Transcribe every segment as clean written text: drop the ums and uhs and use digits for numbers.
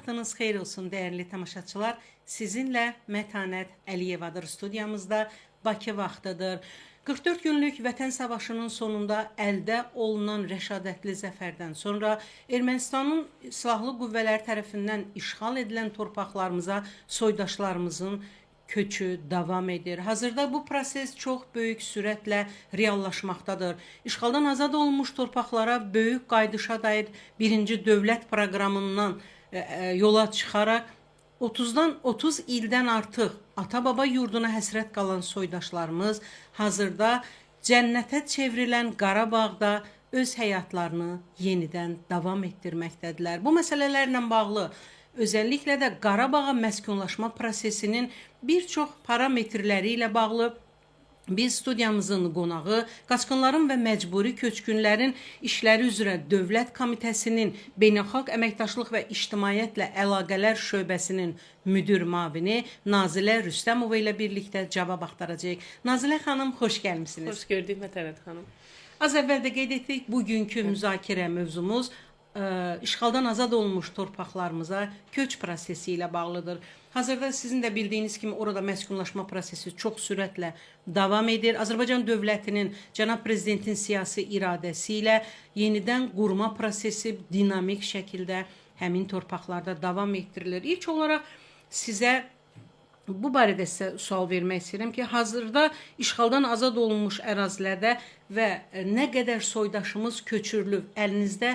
vaxtınız xeyir olsun dəyərli tamaşaçılar. Sizinlə Mətanət Əliyevadır studiyamızda. Bakı vaxtıdır. 44 günlük Vətən Savaşının sonunda əldə olunan rəşadətli zəfərdən sonra Ermənistanın silahlı qüvvələri tərəfindən işğal edilən torpaqlarımıza soydaşlarımızın köçü davam edir. Hazırda bu proses çox böyük sürətlə reallaşmaqdadır. İşğaldan azad olunmuş torpaqlara böyük qayıdışa dair birinci dövlət proqramından yola çıxaraq 30 ildən artıq ata-baba yurduna həsrət qalan soydaşlarımız hazırda cənnətə çevrilən Qarabağda öz həyatlarını yenidən davam etdirməkdədirlər. Bu məsələlərlə bağlı özəlliklə də Qarabağa məskunlaşma prosesinin bir çox parametrləri ilə bağlı biz studiyamızın qonağı Qaçqınların və Məcburi Köçkünlərin İşləri üzrə Dövlət Komitəsinin Beynəlxalq Əməkdaşlıq və İctimaiyyətlə Əlaqələr Şöbəsinin müdir müavini Nazilə Rüstəmova ilə birlikdə cavab axtaracağıq. Nazilə xanım, xoş gəlmisiniz. Xoş gördük Mətanət xanım. Az əvvəl də qeyd etdik, bugünkü müzakirə mövzumuz işğaldan azad olmuş torpaqlarımıza köç prosesi ilə bağlıdır. Hazırda sizin də bildiyiniz kimi orada məskunlaşma prosesi çox sürətlə davam edir. Azərbaycan dövlətinin, cənab prezidentin siyasi iradəsi ilə yenidən qurma prosesi dinamik şəkildə həmin torpaqlarda davam etdirilir. İlk olaraq sizə bu barədə sizə sual vermək istəyirəm ki, hazırda işğaldan azad olunmuş ərazilərdə və nə qədər soydaşımız köçürülüb, əlinizdə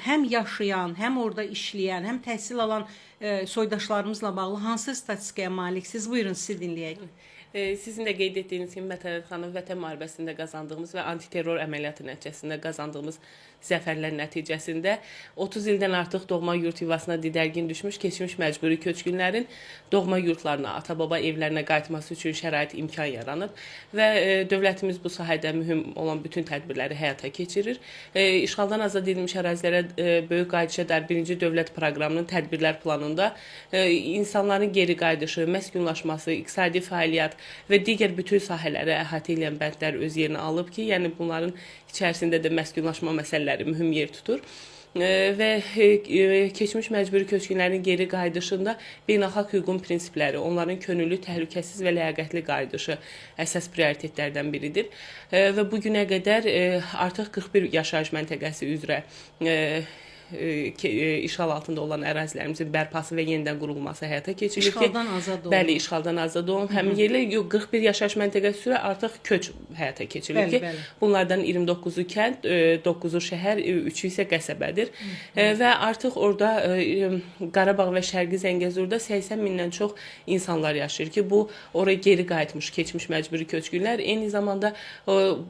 həm yaşayan, həm orada işləyən, həm təhsil alan soydaşlarımızla bağlı hansı statistikaya maliksiniz? Buyurun, sizi dinləyək. Sizin də qeyd etdiyiniz kimi Mətanət xanım Vətən müharibəsində qazandığımız və antiterror əməliyyatı nəticəsində qazandığımız zəfərlər nəticəsində 30 ildən artıq doğma yurt yuvasına didərgin düşmüş keçmiş məcburi köçkünlərin doğma yurtlarına, ata-baba evlərinə qayıtması üçün şərait imkan yaranıb və dövlətimiz bu sahədə mühüm olan bütün tədbirləri həyata keçirir. İşğaldan azad edilmiş ərazilərə böyük qayıdışa dair birinci dövlət proqramının tədbirlər planında insanların geri qayıdışı, məskunlaşması, iqtisadi fəaliyyət və digər bütün sahələri əhatə edən bəndlər öz yerini alıb ki, yəni bunların içərisində də məskunlaşma məsələləri mühüm yer tutur. Və keçmiş məcburi köçkünlərin geri qayıdışında beynəlxalq hüququn prinsipləri, onların könüllü, təhlükəsiz və ləyaqətli qayıdışı əsas prioritetlərdən biridir. Və bu günə qədər artıq 41 yaşayış məntəqəsi üzrə işğal altında olan ərazilərimizin bərpası və yenidən qurulması həyata keçirilir ki, İşğaldan azad olun. Bəli, işğaldan azad olun. Həmin yerlə 41 yaşayış məntəqəsi üzrə artıq köç həyata keçirilir ki, bunlardan 29-u kənd, 9-u şəhər, 3-ü isə qəsəbədir. Və artıq orada Qarabağ və Şərqi Zəngəzurda 80 mindən çox insanlar yaşayır ki, bu oraya geri qayıtmış, keçmiş məcburi köçkünlər, eyni zamanda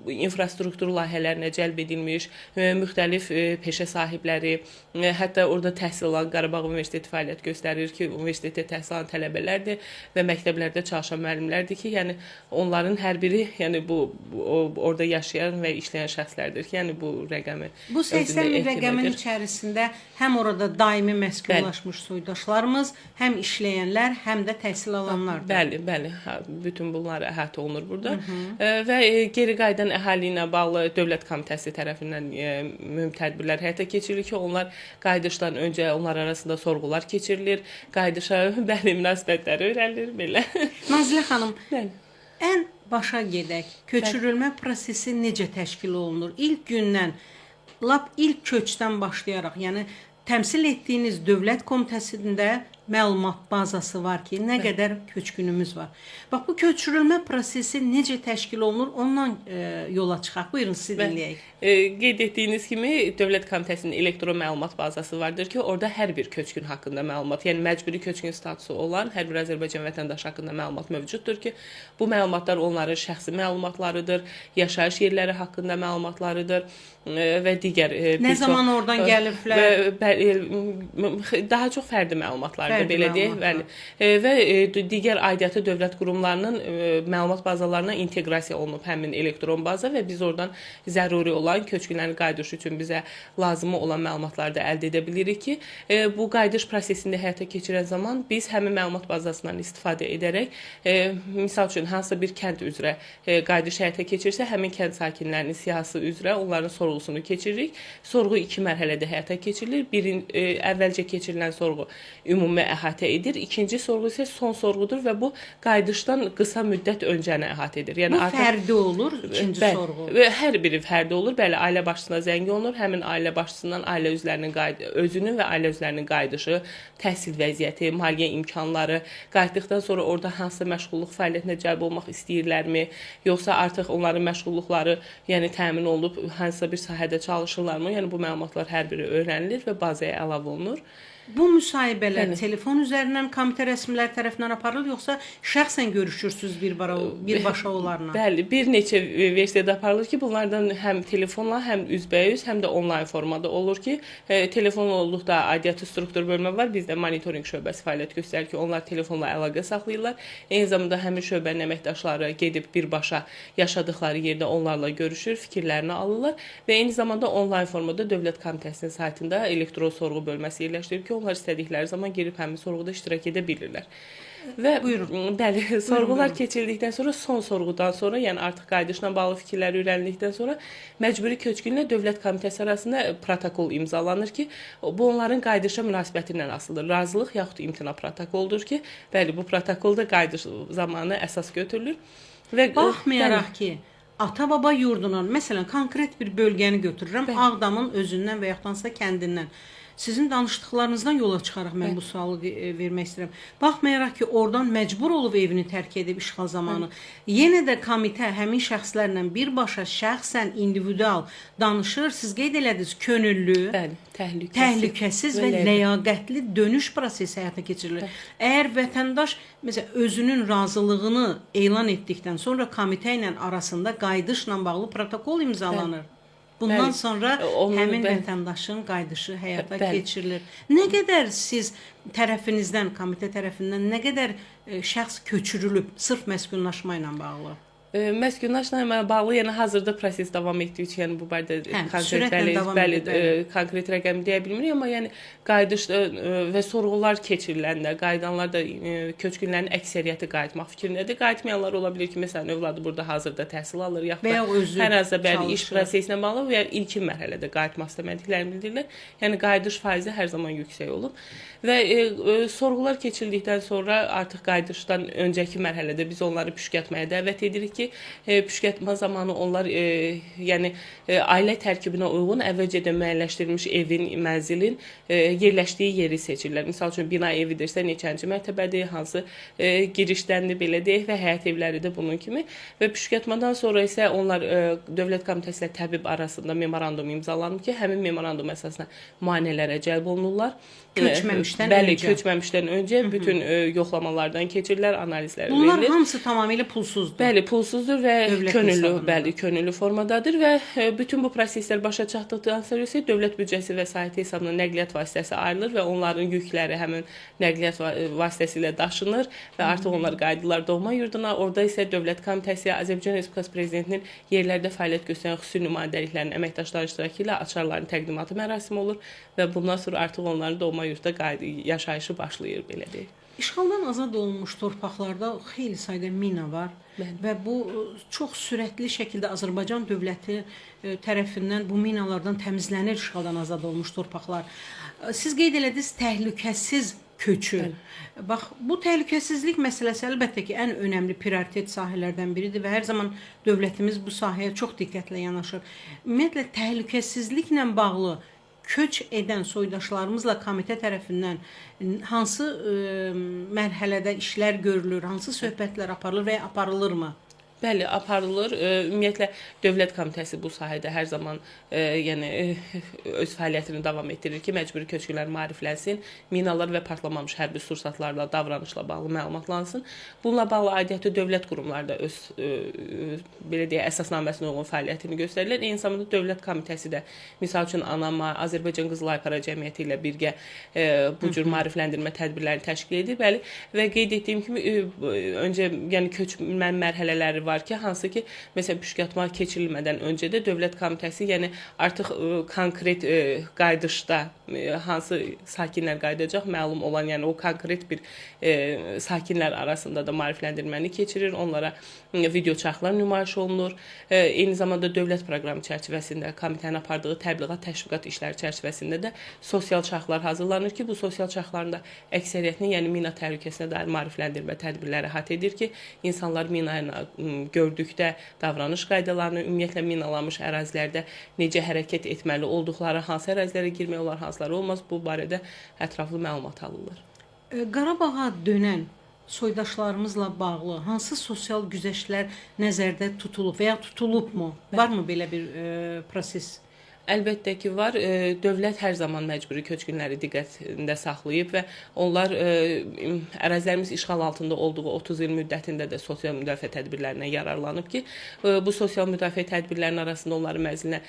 infrastruktur layihələrinə cəlb edilmiş, müxtəlif peşə sahibləri, hətta orada təhsil alan Qarabağ Universiteti fəaliyyət göstərir ki, universitetdə təhsil alan tələbələrdir və məktəblərdə çalışan müəllimlərdir ki, yəni onların hər biri yəni orada yaşayan və işləyən şəxslərdir ki, yəni bu rəqəmi bu 80 min rəqəmin içərisində həm orada daimi məskunlaşmış soydaşlarımız, həm işləyənlər, həm də təhsil alanlardır. Bəli, bəli, bütün bunlar əhatə olunur burada. Və geri qayıdan əhali ilə bağlı Dövlət Komitəsi tərəfindən mühüm tədbirlər həyata keçirilir ki, onlar qayıdışdan öncə onlar arasında sorğular keçirilir, qayıdışa bəli münasibətləri öyrənilir belə. Nazilə xanım, ən başa gedək. Köçürülmə prosesi necə təşkil olunur? İlk gündən, lap ilk köçdən başlayaraq, yəni təmsil etdiyiniz dövlət komitəsində məlumat bazası var ki, nə qədər köçkünümüz var. Bax, bu köçürülmə prosesi necə təşkil olunur, ondan yola çıxaq. Buyurun, sizi dinləyək. Qeyd etdiyiniz kimi, Dövlət Komitəsinin elektron məlumat bazası vardır ki, orada hər bir köçkün haqqında məlumat, yəni məcburi köçkün statusu olan hər bir Azərbaycan vətəndaşı haqqında məlumat mövcuddur ki, bu məlumatlar onların şəxsi məlumatlarıdır, yaşayış yerləri haqqında məlumatlarıdır və digər... Nə zaman oradan gəliblər? Daha çox fərdi məlumatlar Fərdi belə deyək, məlumatlar. bəli. Və digər aidiyyatı dövlət qurumlarının məlumat bazalarına inteqrasiya olunub həmin elektron baza və biz oradan zəruri olan köçkünlərin qayıdışı üçün bizə lazım olan məlumatları da əldə edə bilirik ki, bu qayıdış prosesində həyata keçirən zaman biz həmin məlumat bazasından istifadə edərək, misal üçün hansısa bir kənd üzrə qayıdış həyata keçirsə, həmin kənd sakinlərinin siyahısı üzrə onların sorğusunu keçiririk. Sorğu 2 mərhələdə həyata keçirilir. Əvvəlcə keçirilən sorğu ümumi əhatə edir. İkinci sorğu isə son sorğudur və bu qayıdışdan qısa müddət öncəni əhatə edir. Yəni bu fərdi olur, ikinci sorğu. Hər biri fərdi olur. Bəli, ailə başçısına zəng olunur. Həmin ailə başçısından ailə üzvlərinin özünün və ailə üzvlərinin qayıdışı, təhsil vəziyyəti, maliyyə imkanları, qayıtdıqdan sonra orada hansısa məşğulluq fəaliyyətinə cəlb olmaq istəyirlərmi, yoxsa artıq onların məşğulluqları, yəni təmin olunub hansısa bir sahədə çalışırlarmı? Yəni bu məlumatlar hər biri öyrənilir və bazaya əlavə olunur. Bu müsahibələr telefon üzərindən komitə rəsmiləri tərəfindən aparılır, yoxsa şəxsən görüşürsüz birbaşa onlarla? Bəli, bir neçə versiyada aparılır ki, bunlardan həm telefonla, həm üzbəyüz, həm də onlayn formada olur ki, telefon olduqda aidiyyatı struktur bölmə var, bizdə monitorinq şöbəsi fəaliyyət göstərir ki, onlar telefonla əlaqə saxlayırlar. Eyni zamanda həmin şöbənin əməkdaşları gedib birbaşa yaşadıkları yerdə onlarla görüşür, fikirlərini alırlar və eyni zamanda onlayn formada Dövlət Komitəsinin saytında elektron sorğu bölməsi yerləşdirir ki, onlar istədikləri zaman girib həmin sorğuda iştirak edə bilirlər. Və bəli, sorğular keçirdikdən sonra son sorğudan sonra, yəni artıq qayıdışla bağlı fikirlər öyrənildikdən sonra məcburi köçkünlə Dövlət Komitəsi arasında protokol imzalanır ki, bu onların qayıdışa münasibətindən asılıdır. Razılıq yaxud imtina protokoludur ki, bəli, bu protokolda qayıdış zamanı əsas götürülür. Və baxmayaraq ki, ata-baba yurdunun, məsələn, konkret bir bölgəni götürürəm, Ağdamın özündən və yaxud hansısa kəndindən. Sizin danışdıqlarınızdan yola çıxaraq mən bu sualı vermək istəyirəm. Baxmayaraq ki, oradan məcbur olub evini tərk edib işğal zamanı, yenə də komitə həmin şəxslərlə birbaşa şəxsən, individual danışır. Siz qeyd elədiniz, könüllü, təhlükəsiz və ləyaqətli dönüş prosesi həyata keçirilir. Əgər vətəndaş məsələn özünün razılığını elan etdikdən sonra komitə ilə arasında qayıdışla bağlı protokol imzalanır. Bundan sonra həmin vətəndaşın qayıdışı həyata keçirilir. Nə qədər siz tərəfinizdən, komitə tərəfindən nə qədər şəxs köçürülüb sırf məskunlaşma ilə bağlı? Məskunlaşma bağlı, yəni hazırda proses davam etdiyi üçün, yəni bu barədə konkret rəqəm deyə bilmirik, amma yəni qayıdış və sorğular keçiriləndə, qayıdanlar da köçkünlərin əksəriyyəti qayıtmaq fikrindədir. Qayıtmayanlar ola bilər ki, məsələn, övladı burada hazırda təhsil alır, yaxud da hər hansı iş prosesinə bağlı və ya ilkin mərhələdə qayıtmaq istəmədiklərini bildirirlər. Yəni qayıdış faizi hər zaman yüksək olub və sorğular keçirildikdən sonra artıq qayıdışdan öncəki mərhələdə biz onları püşkətməyə dəvət edirik ki, püşkətmə zamanı onlar yəni ailə tərkibinə uyğun əvvəlcədən müəyyənləşdirilmiş evin, mənzilin yerləşdiyi yeri seçirlər. Misal üçün bina evidirsə neçənci mərtəbədir, hansı girişdəndir belə deyək və həyət evləri də bunun kimi və püşkətmədən sonra isə onlar Dövlət Komitəsi ilə təbib arasında memorandum imzalanıb ki, həmin memorandum əsasında müayinələrə cəlb olunurlar. Köçməmişdən öncə bütün yoxlamalardan keçirilər, analizlər verilir. Bunlar hamısı tamamilə pulsuzdur. Bəli, pulsuzdur və könüllü formadadır və bütün bu proseslər başa çatdıqdan sonra isə dövlət büdcəsi vəsaiti hesabına nəqliyyat vasitəsi ayrılır və onların yükləri həmin nəqliyyat vasitəsi ilə daşınır və artıq onlar qayıdırlar doğma yurduna. Orada isə Dövlət Komitəsi, Azərbaycan Respublikası Prezidentinin yerlərdə fəaliyyət göstərən xüsusi nümayəndəliklərinin əməkdaşları iştirakı ilə açarların təqdimatı mərasimi olur və bundan sonra artıq onların doğma yurdda yaşayışı başlayır, belə deyək. İşğaldan azad olunmuş torpaqlarda xeyli sayda mina var və bu çox sürətli şəkildə Azərbaycan dövləti tərəfindən bu minalardan təmizlənir işğaldan azad olmuş torpaqlar. Siz qeyd elədiniz təhlükəsiz köçü. Bax, bu təhlükəsizlik məsələsi əlbəttə ki, ən önəmli prioritet sahələrdən biridir və hər zaman dövlətimiz bu sahəyə çox diqqətlə yanaşır. Ümumiyyətlə, təhlükəsizliklə bağlı köç edən soydaşlarımızla komitə tərəfindən hansı mərhələdə işlər görülür, hansı söhbətlər aparılır və ya aparılırmı? Bəli, aparılır. Ümumiyyətlə Dövlət Komitəsi bu sahədə hər zaman yəni öz fəaliyyətini davam etdirir ki, məcburi köçkünlər maariflənsin, minalar və partlamamış hərbi sursatlarla davranışla bağlı məlumatlansın. Bununla bağlı aidiyyatı dövlət qurumları da öz belə deyək, əsasnaməsinə uyğun fəaliyyətini göstərirlər. Eyni zamanda Dövlət Komitəsi də misal üçün ANAMA, Azərbaycan Qızıl Aypara Cəmiyyəti ilə birgə bu cür maarifləndirmə tədbirlərini təşkil edir. Bəli, və qeyd etdiyim kimi öncə yəni köçmə mərhələləri var ki, hansı ki, məsələn, püşkatma keçirilmədən öncə də Dövlət Komitəsi, yəni artıq konkret qaydışda hansı sakinlər qayıdacaq məlum olan, yəni o konkret bir sakinlər arasında da maarifləndirməni keçirir, onlara video çarxlar nümayiş olunur. Eyni zamanda dövlət proqramı çərçivəsində komitənin apardığı təbliğat, təşviqat işləri çərçivəsində də sosial çarxlar hazırlanır ki, bu sosial çarxların da əksəriyyətini, yəni mina təhlükəsinə dair maarifləndirmə tədbirləri əhatə edir ki, insanlar minayı gördükdə davranış qaydalarını, ümumiyyətlə minalanmış ərazilərdə necə hərəkət etməli olduqları, hansı ərazilərə girmək olar, hansıları olmaz, bu barədə ətraflı məlumat alırlar. Qarabağa dönən soydaşlarımızla bağlı hansı sosial güzəştlər nəzərdə tutulub və ya tutulubmu? Varmı belə bir proses? Əlbəttə ki, var. Dövlət hər zaman məcburi köçkünləri diqqətində saxlayıb və onlar ərazilərimiz işğal altında olduğu 30 il müddətində də sosial müdafiə tədbirlərindən yararlanıb ki, bu sosial müdafiə tədbirlərinin arasında onların mənzilinə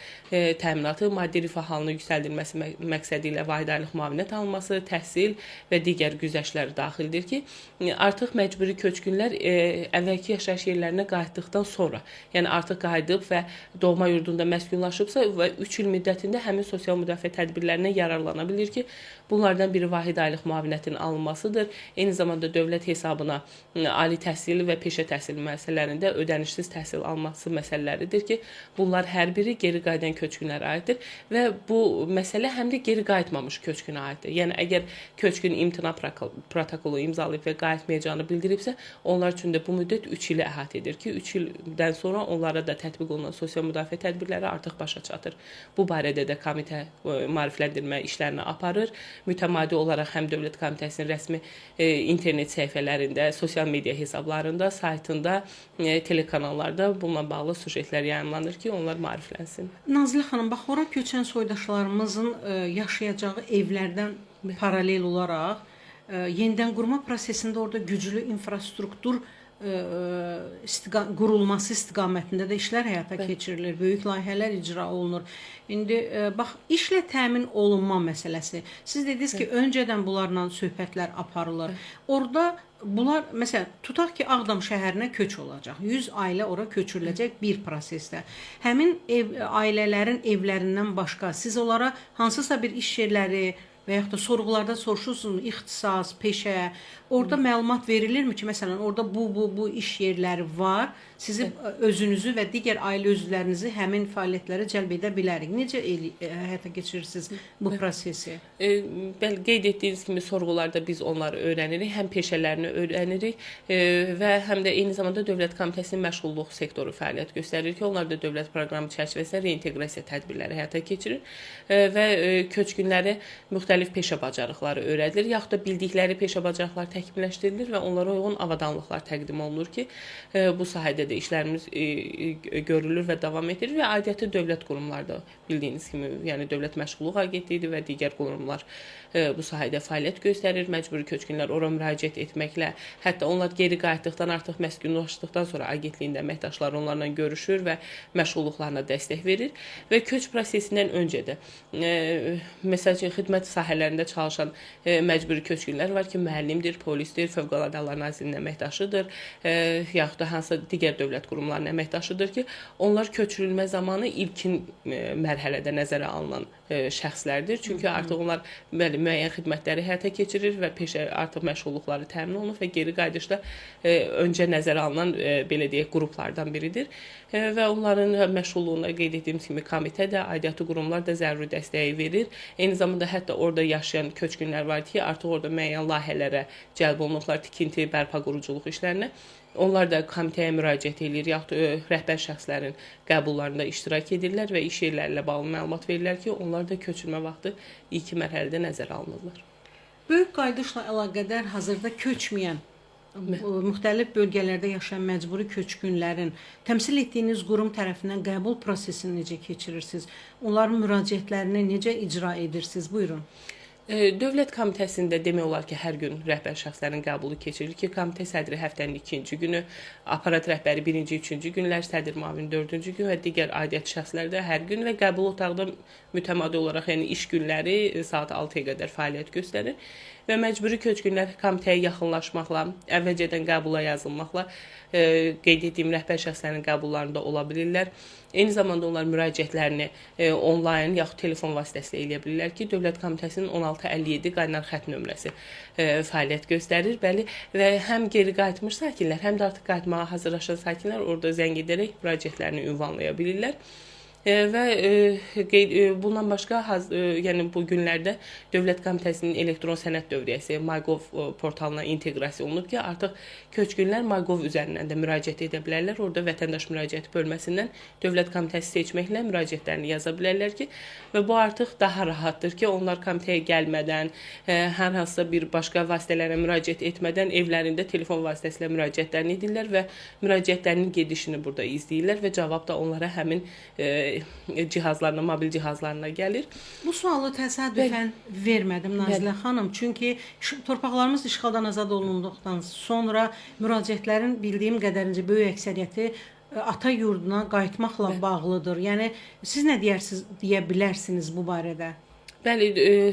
təminatı, maddi rifah halını yüksəldilməsi məqsədi ilə vahid aylıq müavinət alınması, təhsil və digər güzəştlər daxildir ki, artıq məcburi köçkünlər əvvəlki yaşayış yerlərinə qayıtdıqdan sonra, yəni artıq qayıdıb və doğma yurdunda məskunlaşıbsa və 3 il müddətində həmin sosial müdafiə tədbirlərindən yararlana bilir ki, bunlardan biri vahid aylıq müavinətin alınmasıdır. Eyni zamanda dövlət hesabına ali təhsil və peşə təhsili müəssisələrində ödənişsiz təhsil alması məsələləridir ki, bunlar hər biri geri qayıdan köçkünlərə aiddir və bu məsələ həm də geri qayıtmamış köçkünə aiddir. Yəni əgər köçkün imtina protokolu imzalayıb və qayıtmayacağını bildiribsə, onlar üçün də bu müddət 3 ili əhatə edir ki, 3 ildən sonra onlara da tətbiq olunan sosial müdafiə tədbirləri artıq başa çatır. Bu barədə də komitə maarifləndirmə işlərini aparır. Mütəmadi olaraq həm Dövlət Komitəsinin rəsmi internet səhifələrində, sosial media hesablarında, saytında, telekanallarda bununla bağlı sujetlər yayımlanır ki, onlar maariflənsin. Nazilə xanım, bax, ora köçən soydaşlarımızın yaşayacağı evlərdən paralel olaraq yenidən qurma prosesində orada güclü infrastruktur qurulması istiqamətində də işlər həyata keçirilir, böyük layihələr icra olunur. İndi bax, işlə təmin olunma məsələsi. Siz dediniz ki, öncədən bunlarla söhbətlər aparılır. Orada bunlar, məsələn, tutaq ki, Ağdam şəhərinə köç olacaq. 100 ailə ora köçürüləcək bir prosesdə. Həmin ailələrin evlərindən başqa siz onlara hansısa bir iş yerləri və yaxud da sorğularda soruşursunuz, ixtisas, peşə, orada məlumat verilirmi ki, məsələn, orada bu iş yerləri var, sizi özünüzü və digər ailə üzvlərinizi həmin fəaliyyətlərə cəlb edə bilərik. Necə həyata keçirirsiniz bu prosesi? Bəli, qeyd etdiyiniz kimi sorğularda biz onları öyrənirik, həm peşələrini öyrənirik və həm də eyni zamanda Dövlət Komitəsinin məşğulluq sektoru fəaliyyət göstərir ki, onlar da dövlət proqramı çərçivəsində reinteqrasiya tədbirləri həyata keçirir və köçkünləri müxtəlif peşə bacarıqları öyrədilir, yaxud da bildikləri peşə bacarıqları təkmilləşdirilir və onlara uyğun avadanlıqlar təqdim olunur ki, bu sahədə də işlərimiz görülür və davam edir və aidiyyatı dövlət qurumları da bildiyiniz kimi, yəni Dövlət Məşğulluq Agentliyi və digər qurumlar bu sahədə fəaliyyət göstərir. Məcburi köçkünlər ora müraciət etməklə, hətta onlar geri qayıtdıqdan artıq məskunlaşdıqdan sonra agentliyin əməkdaşları onlarla görüşür və məşğulluqlarına dəstək verir və köç prosesindən öncə də məsəl üçün xidmət sahələrində çalışan məcburi köçkünlər var ki, müəllimdir, polisdir, Fövqəladə Hallar Nazirliyinin əməkdaşıdır, yaxud da hansısa digər dövlət qurumlarının əməkdaşıdır ki, onlar köçürülmə zamanı ilkin mərhələdə nəzərə alınan şəxslərdir. Çünki artıq onlar müəyyən xidmətləri həyata keçirir və peşə artıq məşğulluqları təmin olunur və geri qayıdışda öncə nəzərə alınan belə deyək qruplardan biridir və onların məşğulluğuna qeyd etdiyimiz kimi komitə də, aidiyyatı qurumlar da zəruri dəstəyi verir. Eyni zamanda hətta orada yaşayan köçkünlər var ki, artıq orada müəyyən layihələrə cəlb olunublar, tikinti, bərpa, quruculuq işlərinə. Onlar da komitəyə müraciət edir, yaxud rəhbər şəxslərin qəbullarında iştirak edirlər və iş yerləri ilə bağlı məlumat verirlər ki, onlar da köçürmə vaxtı ilk mərhələdə nəzərə alınırlar. Böyük qayıdışla əlaqədar hazırda köçməyən müxtəlif bölgələrdə yaşayan məcburi köçkünlərin təmsil etdiyiniz qurum tərəfindən qəbul prosesini necə keçirirsiniz? Onların müraciətlərini necə icra edirsiniz? Buyurun. Dövlət Komitəsində demək olar ki, hər gün rəhbər şəxslərin qəbulu keçirilir ki, komitə sədri həftənin 2-ci günü, aparat rəhbəri 1-ci, 3-cü günlər, sədr müavini 4-cü gün və digər aidiyyatı şəxslər də hər gün və qəbul otaqda mütəmadi olaraq, yəni iş günləri saat 6-ya qədər fəaliyyət göstərir və məcburi köçkünlər komitəyə yaxınlaşmaqla, əvvəlcədən qəbula yazılmaqla qeyd etdiyim rəhbər şəxslərin qəbullarında ola bilirlər. Eyni zamanda onlar müraciətlərini onlayn yaxud telefon vasitəsilə eləyə bilirlər ki, Dövlət Komitəsinin 1657 qaynar xətt nömrəsi fəaliyyət göstərir. Bəli, və həm geri qayıtmış sakinlər, həm də artıq qayıtmağa hazırlaşan sakinlər orada zəng edərək müraciətlərini ünvanlaya bilirlər. Və bundan başqa yəni bu günlərdə Dövlət Komitəsinin elektron sənəd dövriyyəsi MyGov portalına inteqrasiya olunub ki, artıq köçkünlər MyGov üzərindən də müraciət edə bilərlər. Orada vətəndaş müraciəti bölməsindən Dövlət Komitəsi seçməklə müraciətlərini yaza bilərlər ki, və bu artıq daha rahatdır ki, onlar komitəyə gəlmədən, hər hansısa bir başqa vasitələrə müraciət etmədən evlərində telefon vasitəsilə müraciətlərini edirlər və müraciətlərinin gedişini burada izləyirlər və cavab da onlara həmin cihazlarına, mobil cihazlarına gəlir. Bu sualı təsadüfən vermədim Nazilə xanım, çünki torpaqlarımız işğaldan azad olunduqdan sonra müraciətlərin bildiyim qədərincə böyük əksəriyyəti ata yurduna qayıtmaqla bağlıdır. Yəni siz nə deyə bilərsiniz bu barədə? Bəli,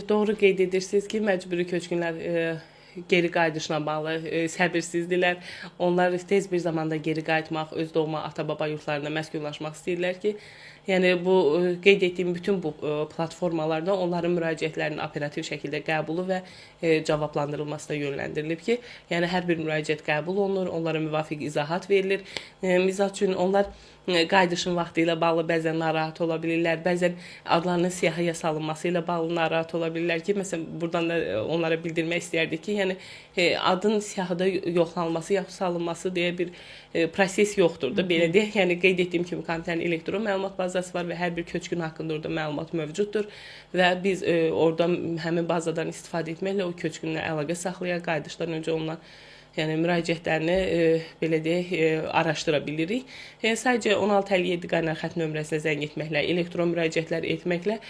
doğru qeyd edirsiniz ki, məcburi köçkünlər geri qayıdışına bağlı səbirsizdirlər. Onlar tez bir zamanda geri qayıtmaq, öz doğma ata-baba yurtlarına məskunlaşmaq istəyirlər ki, yəni bu qeyd etdiyim bütün bu platformalarda onların müraciətlərinin operativ şəkildə qəbulu və cavablandırılmasına yönləndirilib ki, yəni hər bir müraciət qəbul olunur, onlara müvafiq izahat verilir. Misal üçün onlar qayıdışın vaxtı ilə bağlı bəzən narahat ola bilirlər, bəzən adlarının siyahıya salınması ilə bağlı narahat ola bilirlər ki, məsələn, buradan da onlara bildirmək istəyərdik ki, yəni adın siyahıda yoxlanılması yaxud salınması deyə bir proses yoxdur da, belə deyək. Yəni qeyd etdiyim kimi komitənin elektron məlumat bazası var və hər bir köçkün haqqında orada məlumat mövcuddur və biz orada həmin bazadan istifadə etməklə o köçkünlə əlaqə saxlayaq, qayıdışdan öncə ondan yəni müraciətlərini belə deyək araşdıra bilirik. Sadəcə 1657 qaynar xətt nömrəsinə zəng etməklə, elektron müraciətlər etməklə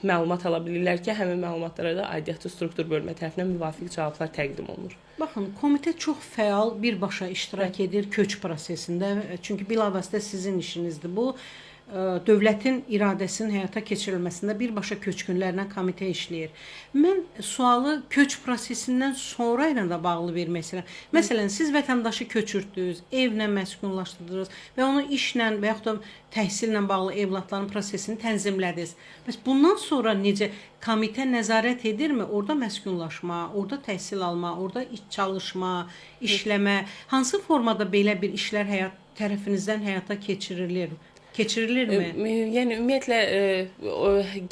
məlumat ala bilirlər ki, həmin məlumatlara da aidiyyatı struktur bölmə tərəfindən müvafiq cavablar təqdim olunur. Baxın, komitə çox fəal birbaşa iştirak edir köç prosesində. Çünki bilavasitə sizin işinizdir bu. Dövlətin iradəsinin həyata keçirilməsində birbaşa köçkünlərlə komitə işləyir. Mən sualı köç prosesindən sonra ilə də bağlı vermək istəyirəm. Məsələn, siz vətəndaşı köçürtdünüz, evlə məskunlaşdırdınız və onu işlə və yaxud da təhsillə bağlı evladların prosesini tənzimlədiniz. Bəs bundan sonra necə komitə nəzarət edirmi? Orada məskunlaşma, orada təhsil alma, orada çalışma, işləmə, hansı formada belə bir işlər tərəfinizdən həyata keçirilirmi? Yəni ümumiyyətlə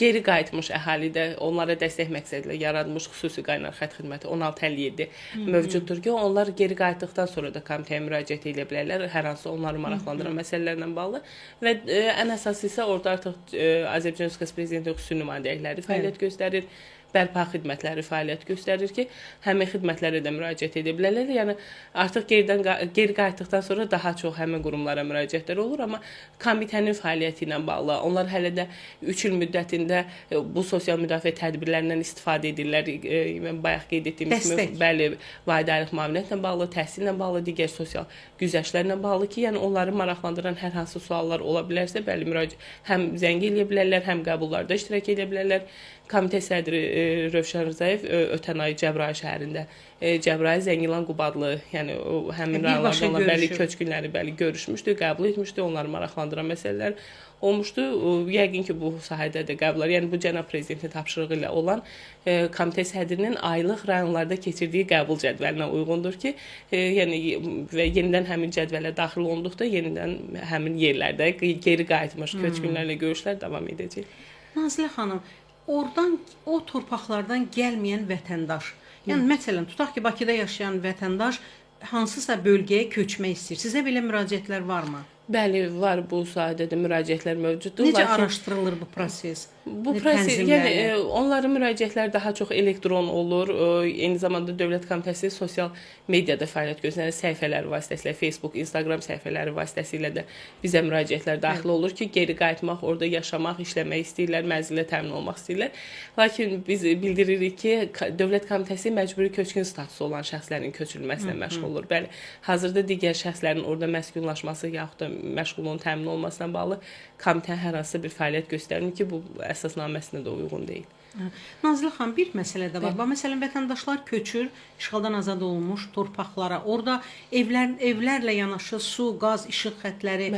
geri qayıtmış əhalidə onlara dəstək məqsədilə yaradılmış xüsusi qaynar xətt xidməti 1657 mövcuddur ki, onlar geri qayıtdıqdan sonra da komitəyə müraciət edə bilərlər, hər hansı onları maraqlandıran məsələlərlə bağlı və ən əsası isə orada artıq Azərbaycan Respublikası Prezidentinin xüsusi nümayəndəlikləri fəaliyyət göstərir. Bərpa xidmətləri fəaliyyət göstərir ki, həmin xidmətlərə də müraciət edə bilərlər. Yəni artıq geri qayıtdıqdan sonra daha çox həmin qurumlara müraciətlər olur, amma komitənin fəaliyyəti ilə bağlı onlar hələ də 3 il müddətində bu sosial müdafiə tədbirlərindən istifadə edirlər. Mən bayaq qeyd etdiyim kimi, bəli, valideyn aylıq müavinətlə bağlı, təhsillə bağlı, digər sosial güzəştlərlə bağlı ki, yəni onları maraqlandıran hər hansı suallar ola bilərsə, bəli, həm zəng edə bilərlər, həm qəbullarda iştirak edə bilərlər. Komitə sədri Rövşən Rzayev ötən ay Cəbrayıl şəhərində Cəbrayıl Zəngilan Qubadlı, yəni həmin rayonlardan bəli köçkünləri bəli görüşmüşdü, qəbul etmişdi, onları maraqlandıran məsələlər olmuşdu. Yəqin ki, bu sahədə də qəbullar, yəni bu cənab prezidentin tapşırığı ilə olan komitə sədrinin aylıq rayonlarda keçirdiyi qəbul cədvəlinə uyğundur ki, yəni və yenidən həmin cədvələ daxil olunduqda yenidən həmin yerlərdə geri qayıtmış köçkünlərlə görüşlər davam edəcək. Nazilə xanım, oradan, o torpaqlardan gəlməyən vətəndaş, yəni məsələn, tutaq ki, Bakıda yaşayan vətəndaş hansısa bölgəyə köçmək istəyir. Sizə belə müraciətlər varmı? Bəli, var, bu sahədə də müraciətlər mövcuddur. Necə araşdırılır bu proses? Bu proses, tənzimləri? yəni onların müraciətləri daha çox elektron olur. Eyni zamanda Dövlət Komitəsi sosial mediada fəaliyyət göstərən səhifələri vasitəsilə, Facebook, Instagram səhifələri vasitəsilə də bizə müraciətlər daxil olur ki, geri qayıtmaq, orada yaşamaq, işləmək istəyirlər, mənzilə təmin olmaq istəyirlər. Lakin biz bildiririk ki, Dövlət Komitəsi məcburi köçkün statusu olan şəxslərin köçürülməsinə məşğul olur. Bəli, hazırda digər şəxslərin orada məskunlaşması yaxud da məşğulluğun təmin olunmasına bağlı komitə hər hansı bir fəaliyyət göstərmir ki, bu əsasnaməsinə də uyğun deyil. Nazilə xanım, bir məsələ də var. Məsələn, vətəndaşlar köçür işğaldan azad olunmuş torpaqlara. Orada evlərlə yanaşı su, qaz, işıq xəttləri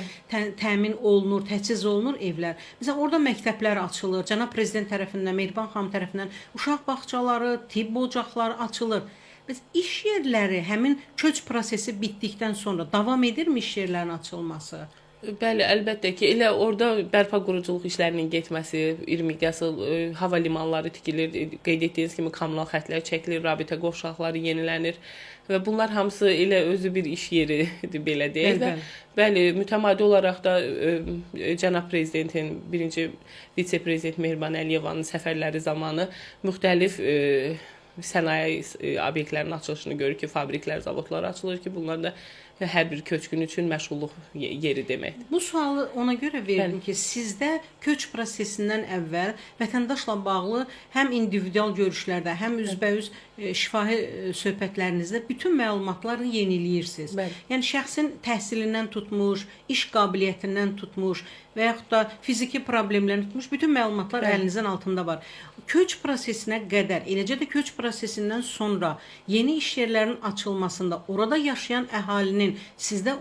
təmin olunur, təchiz olunur evlər. Məsələn, orada məktəblər açılır. Cənab prezident tərəfindən, Mehriban xanım tərəfindən uşaq bağçaları, tibb ocaqları açılır. Bəs iş yerləri həmin köç prosesi bitdikdən sonra davam edirmi iş yerlərinin açılması? Bəli, əlbəttə ki, elə orada bərpa quruculuq işlərinin getməsi, iri miqyaslı hava limanları tikilir, qeyd etdiyiniz kimi kommunal xəttlər çəkilir, rabitə qovşaqları yenilənir və bunlar hamısı elə özü bir iş yeridir, belə deyək. Bəli, mütəmadi olaraq da cənab prezidentin, birinci vitse-prezident Mehriban Əliyevanın səfərləri zamanı müxtəlif sənaye obyektlərinin açılışını görür ki, fabriklər, zavodlar açılır ki, bunlar da hər bir köçkün üçün məşğulluq yeri deməkdir. Bu sualı ona görə verdim ki, sizdə köç prosesindən əvvəl vətəndaşla bağlı həm individual görüşlərdə, həm üzbəüz şifahi söhbətlərinizdə bütün məlumatları yeniliyirsiniz. Yəni şəxsin təhsilindən tutmuş, iş qabiliyyətindən tutmuş və yaxud da fiziki problemlərini tutmuş bütün məlumatlar əlinizin altında var. Köç prosesinə qədər, eləcə də köç prosesindən sonra yeni iş yerlərinin açılmasında orada yaşayan əhalinin sizdə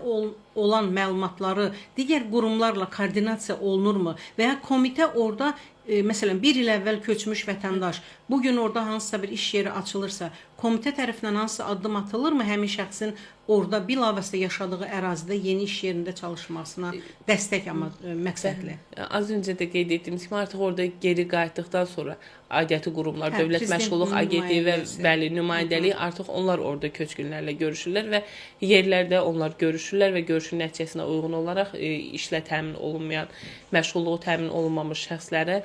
olan məlumatları digər qurumlarla koordinasiya olunurmu? Və ya komitə orada, məsələn, bir il əvvəl köçmüş vətəndaş, bugün orada hansısa bir iş yeri açılırsa, komitə tərəfindən hansısa addım atılırmı həmin şəxsin orada bilavasitə yaşadığı ərazidə yeni iş yerində çalışmasına dəstək məqsədli? Az öncə də qeyd etdiyimiz kimi artıq orada geri qayıtdıqdan sonra aidiyyəti qurumlar, Dövlət Məşğulluq Agentliyi və bəli, nümayəndəliyi artıq onlar orada köçkünlərlə görüşürlər və yerlərdə onlar görüşürlər və görüşün nəticəsinə uyğun olaraq işlə təmin olunmayan, məşğulluğu təmin olunmamış şəxslərə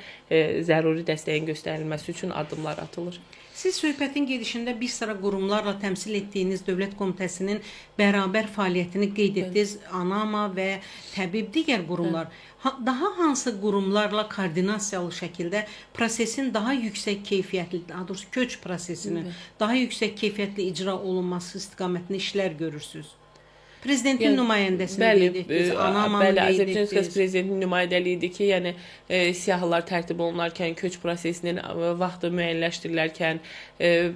zəruri dəstəyin göstərilməsi üçün addımlar atılır. Siz söhbətin gedişində bir sıra qurumlarla təmsil etdiyiniz Dövlət Komitəsinin bərabər fəaliyyətini qeyd etdiniz, ANAMA və təbii digər qurumlar. Daha hansı qurumlarla koordinasiyalı şəkildə prosesin daha yüksək keyfiyyətli, daha doğrusu köç prosesinin daha yüksək keyfiyyətli icra olunması istiqamətində işlər görürsünüz? Prezidentin nümayəndəsini qeyd etdiniz, ANAMA-nı qeyd etdiniz. Azərbaycan Respublikası Prezidentinin nümayəndəliyidir ki, yəni siyahılar tərtib olunarkən, köç prosesinin vaxtı müəyyənləşdirilərkən,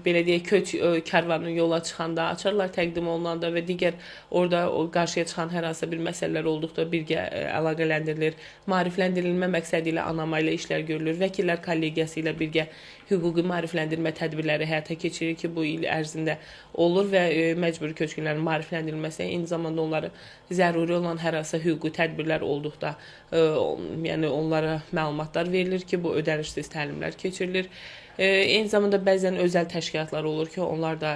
belə deyək, köç kərvanının yola çıxanda, açarlar təqdim olunanda və digər orada qarşıya çıxan hər hansı bir məsələlər olduqda birgə əlaqələndirilir. Maarifləndirilmə məqsədi ilə ANAMA ilə işlər görülür. Vəkillər kollegiyası ilə birgə hüquqi maarifləndirmə tədbirləri həyata keçirir ki, bu il ərzində olur və məcburi köçkünlərin maarifləndirilməsi, eyni zamanda onlara zəruri olan hər hansı hüquqi tədbirlər olduqda, yəni onlara məlumatlar verilir ki, bu ödənişsiz təlimlər keçirilir. Eyni zamanda bəzən özəl təşkilatlar olur ki, onlar da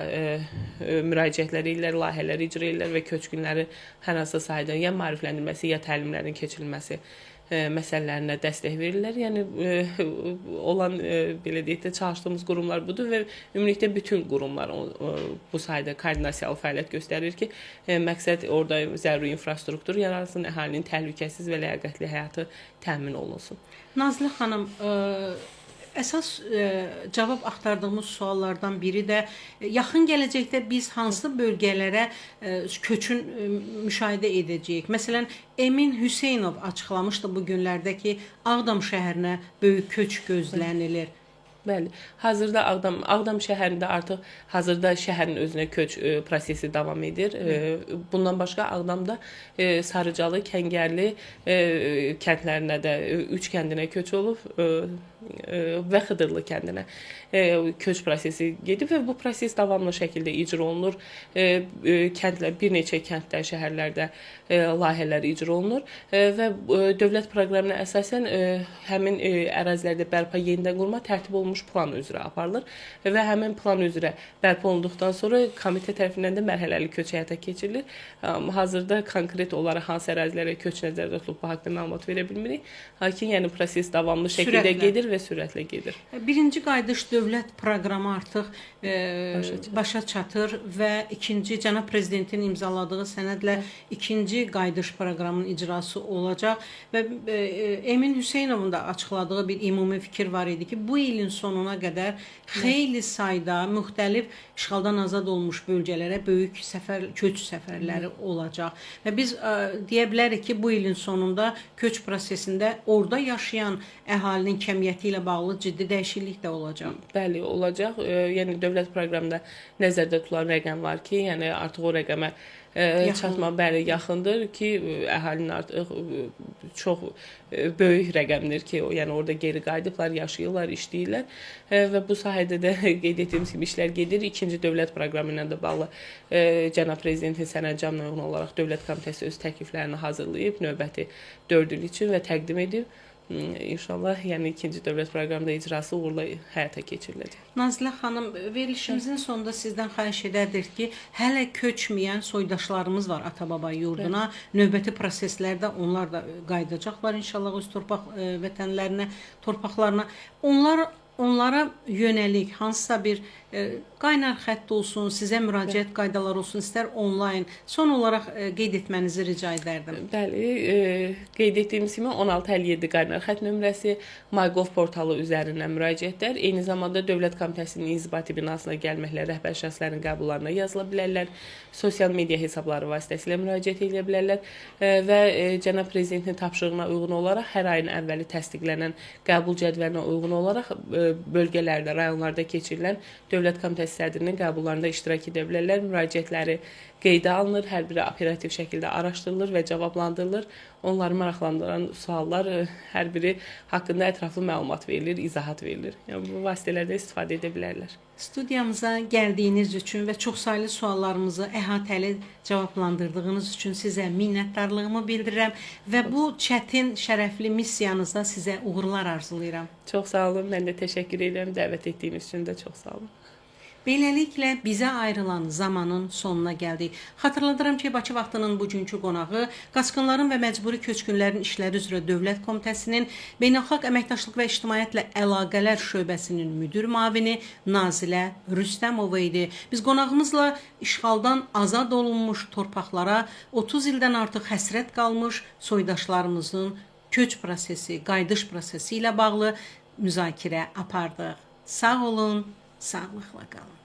müraciətləri ilə layihələr icra edirlər və köçkünləri hər hansı sahədə ya maarifləndirməsi, ya təlimlərin keçirilməsi məsələlərinə dəstək verirlər. Yəni olan belə deyək də çalışdığımız qurumlar budur və ümumilikdə bütün qurumlar bu sahədə koordinasiyalı fəaliyyət göstərir ki, məqsəd orada zəruri infrastruktur yaransın, əhalinin təhlükəsiz və ləyaqətli həyatı təmin olunsun. Nazilə xanım, əsas cavab axtardığımız suallardan biri də yaxın gələcəkdə biz hansı bölgələrə köçün müşahidə edəcəyik? Məsələn, Emin Hüseynov açıqlamışdı bu günlərdə ki, Ağdam şəhərinə böyük köç gözlənilir. Bəli, hazırda Ağdam şəhərində artıq hazırda şəhərin özünə köç prosesi davam edir. Bundan başqa Ağdamda Sarıcalı, Kəngərli kəndlərinə də 3 kəndinə köç olub və Xıdırlı kəndinə köç prosesi gedib və bu proses davamlı şəkildə icra olunur. Bir neçə kənddə, şəhərlərdə layihələr icra olunur və dövlət proqramına əsasən həmin ərazilərdə bərpa yenidən qurma tərtib olunmuş olunmuş plan üzrə aparılır və həmin plan üzrə bərpa olunduqdan sonra komitə tərəfindən də mərhələli köç həyata keçirilir. Hazırda konkret olaraq hansı ərazilərə köç nəzərdə tutulub bu haqqda məlumat verə bilmirik. Lakin yəni proses davamlı şəkildə gedir və sürətlə gedir. Birinci qayıdış dövlət proqramı artıq başa çatır və ikinci cənab prezidentin imzaladığı sənədlə ikinci qayıdış proqramının icrası olacaq və Emin Hüseynovun da açıqladığı bir ümumi fikir var idi ki, bu ilin sonuna qədər xeyli sayda müxtəlif işğaldan azad olmuş bölgələrə böyük köç səfərləri olacaq və biz deyə bilərik ki, bu ilin sonunda köç prosesində orada yaşayan əhalinin kəmiyyəti ilə bağlı ciddi dəyişiklik də olacaq. Bəli, olacaq. Yəni dövlət proqramında nəzərdə tutulan rəqəm var ki, yəni artıq o rəqəmə çatma bəli yaxındır ki, əhalinin artıq çox böyük rəqəmdir ki, yəni orada geri qayıdıblar, yaşayırlar, işləyirlər və bu sahədə də qeyd etdiyimiz kimi işlər gedir. İkinci dövlət proqramı ilə də bağlı cənab prezidentin sərəncamına uyğun olaraq dövlət komitəsi öz təkliflərini hazırlayıb növbəti 4 il üçün və təqdim edib. İnşallah, yəni ikinci dövlət proqramında icrası uğurla həyata keçiriləcək. Nazilə xanım, verilişimizin sonunda sizdən xahiş edərdik ki, hələ köçməyən soydaşlarımız var ata-baba yurduna. Növbəti proseslərdə onlar da qayıdacaqlar inşallah öz vətənlərinə, torpaqlarına. Onlara yönəlik hansısa bir qaynar xətt olsun, sizə müraciət qaydalar olsun, istər onlayn. Son olaraq qeyd etmənizi rica edərdim. Bəli, qeyd etdiyimiz kimi 1657 qaynar xətt nömrəsi, MyGov portalı üzərindən müraciətlər, eyni zamanda Dövlət Komitəsinin inzibati binasına gəlməklə rəhbər şəxslərin qəbullarına yazıla bilərlər, sosial media hesabları vasitəsilə müraciət edə bilərlər və cənab prezidentin tapşırığına uyğun olaraq hər ayın əvvəli təsdiqlənən qəbul cədvəlinə uyğun olaraq bölgələrdə, rayonlarda keçirilən Dövlət Komitəsi sədrinin qəbullarında iştirak edə bilərlər. Müraciətləri qeydə alınır, hər biri operativ şəkildə araşdırılır və cavablandırılır. Onları maraqlandıran suallar hər biri haqqında ətraflı məlumat verilir, izahat verilir. Yəni bu vasitələrdə istifadə edə bilərlər. Studiyamıza gəldiyiniz üçün və çoxsaylı suallarımızı əhatəli cavablandırdığınız üçün sizə minnətdarlığımı bildirirəm və bu çətin, şərəfli missiyanızda sizə uğurlar arzulayıram. Çox sağ olun, mən də təşəkkür edirəm. Dəvət etdiyiniz üçün də çox sağ olun. Beləliklə bizə ayrılan zamanın sonuna gəldik. Xatırladıram ki, Bakı vaxtının bugünkü qonağı Qaçqınların və Məcburi Köçkünlərin İşləri üzrə Dövlət Komitəsinin Beynəlxalq Əməkdaşlıq və İctimaiyyətlə Əlaqələr şöbəsinin müdir müavini Nazilə Rüstəmova idi. Biz qonağımızla işğaldan azad olunmuş torpaqlara 30 ildən artıq həsrət qalmış soydaşlarımızın köç prosesi, qayıdış prosesi ilə bağlı müzakirə apardıq. Sağ olun, sağlıqla qalın.